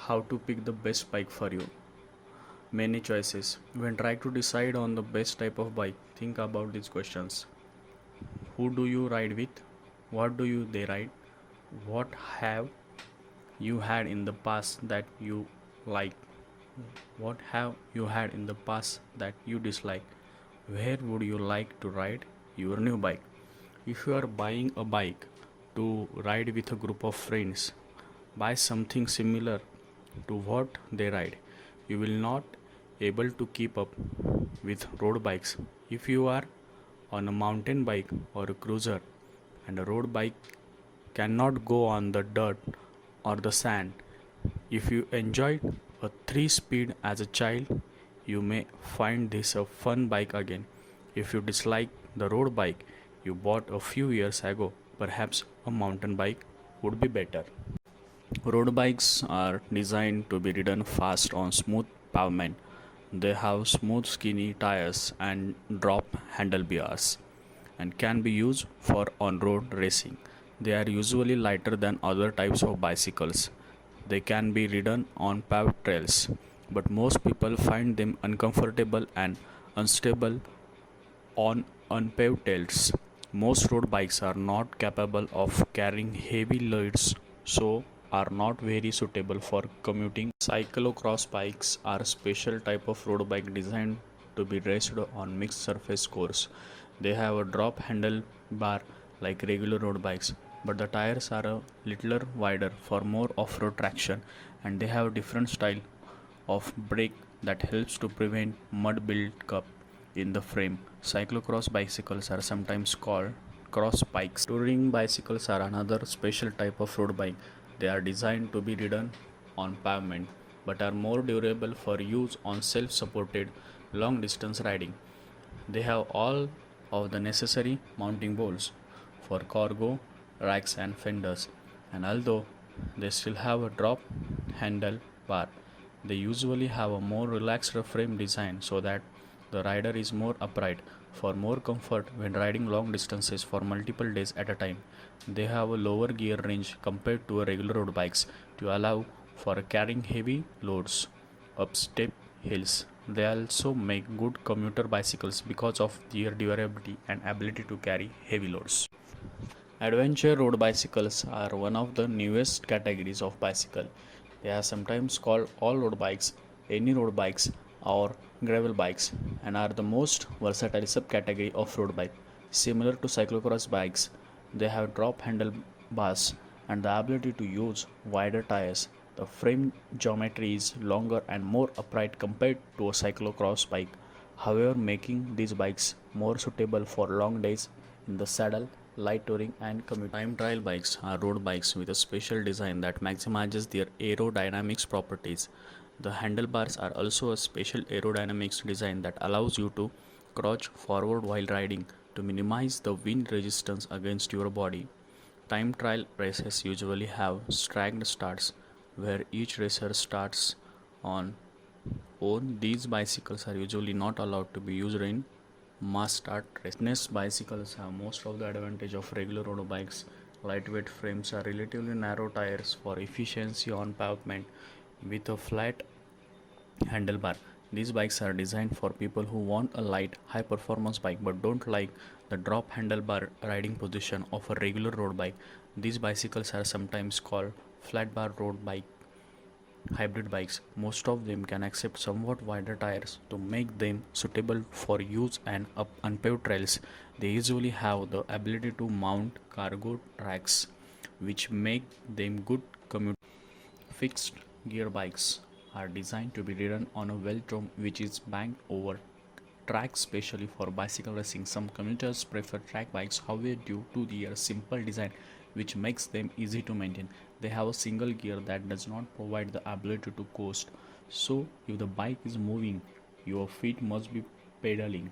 How to pick the best bike for you. Many choices. When trying to decide on the best type of bike, think about these questions. Who do you ride with? What do you they ride? What have you had in the past that you like? What have you had in the past that you dislike? Where would you like to ride your new bike? If you are buying a bike to ride with a group of friends, buy something similar to what they ride. You will not able to keep up with road bikes. If you are on a mountain bike or a cruiser and a road bike cannot go on the dirt or the sand. If you enjoyed a 3 speed as a child, you may find this a fun bike again. If you dislike the road bike you bought a few years ago, perhaps a mountain bike would be better. Road bikes are designed to be ridden fast on smooth pavement. They have smooth, skinny tires and drop handlebars and can be used for on road racing. They are usually lighter than other types of bicycles. They can be ridden on paved trails, but most people find them uncomfortable and unstable on unpaved trails. Most road bikes are not capable of carrying heavy loads, so are not very suitable for commuting. Cyclocross bikes are a special type of road bike designed to be raced on mixed surface course. They have a drop handlebar like regular road bikes, but the tires are a little wider for more off-road traction, and they have a different style of brake that helps to prevent mud build-up in the frame. Cyclocross bicycles are sometimes called cross bikes. Touring bicycles are another special type of road bike. They are designed to be ridden on pavement but are more durable for use on self-supported long distance riding. They have all of the necessary mounting bolts for cargo racks and fenders, and although they still have a drop handle bar, they usually have a more relaxed frame design so that the rider is more upright. For more comfort when riding long distances for multiple days at a time, they have a lower gear range compared to a regular road bikes to allow for carrying heavy loads up steep hills. They also make good commuter bicycles because of their durability and ability to carry heavy loads. Adventure road bicycles are one of the newest categories of bicycle. They are sometimes called all road bikes, any road bikes, or gravel bikes, and are the most versatile subcategory of road bike. Similar to cyclocross bikes, they have drop handlebars and the ability to use wider tires. The frame geometry is longer and more upright compared to a cyclocross bike, however, making these bikes more suitable for long days in the saddle, light touring, and commute. Time trial bikes are road bikes with a special design that maximizes their aerodynamics properties. The handlebars are also a special aerodynamics design that allows you to crouch forward while riding to minimize the wind resistance against your body. Time trial races usually have staggered starts where each racer starts on own. These bicycles are usually not allowed to be used in mass start races. Fitness bicycles have most of the advantage of regular road bikes. Lightweight frames are relatively narrow tires for efficiency on pavement with a flat handlebar. These bikes are designed for people who want a light, high performance bike but don't like the drop handlebar riding position of a regular road bike. These bicycles are sometimes called flat bar road bike hybrid bikes. Most of them can accept somewhat wider tires to make them suitable for use and up unpaved trails. They usually have the ability to mount cargo racks, which make them good commute. Fixed gear bikes are designed to be ridden on a velodrome which is banked over tracks specially for bicycle racing. Some commuters prefer track bikes, however, due to their simple design which makes them easy to maintain. They have a single gear that does not provide the ability to coast, so if the bike is moving, your feet must be pedaling.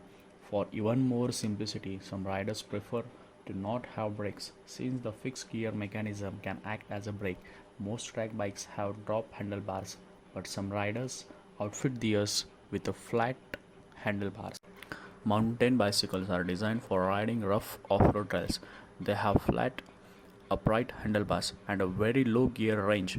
For even more simplicity, some riders prefer to not have brakes since the fixed gear mechanism can act as a brake. Most track bikes have drop handlebars, but some riders outfit theirs with a flat handlebars. Mountain bicycles are designed for riding rough off-road trails. They have flat, upright handlebars and a very low gear range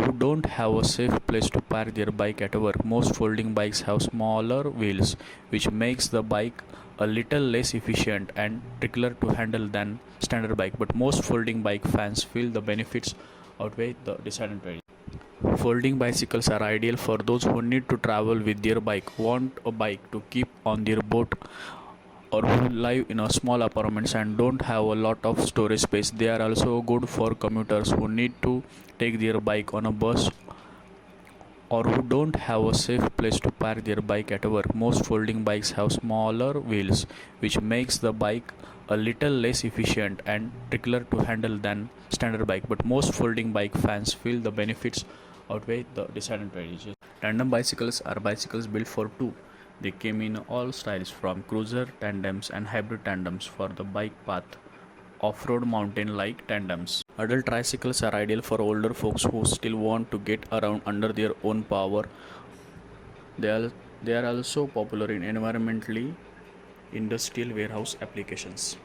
who don't have a safe place to park their bike at work. Most folding bikes have smaller wheels, which makes the bike a little less efficient and trickier to handle than standard bike. But most folding bike fans feel the benefits outweigh the disadvantages. Folding bicycles are ideal for those who need to travel with their bike, want a bike to keep on their boat, or who live in a small apartments and don't have a lot of storage space. They are also good for commuters who need to take their bike on a bus or who don't have a safe place to park their bike at work. Most folding bikes have smaller wheels, which makes the bike a little less efficient and trickier to handle than standard bike. But most folding bike fans feel the benefits outweigh the disadvantages. Tandem bicycles are bicycles built for two. They came in all styles from cruiser tandems and hybrid tandems for the bike path off-road mountain-like tandems. Adult tricycles are ideal for older folks who still want to get around under their own power. They are also popular in environmentally industrial warehouse applications.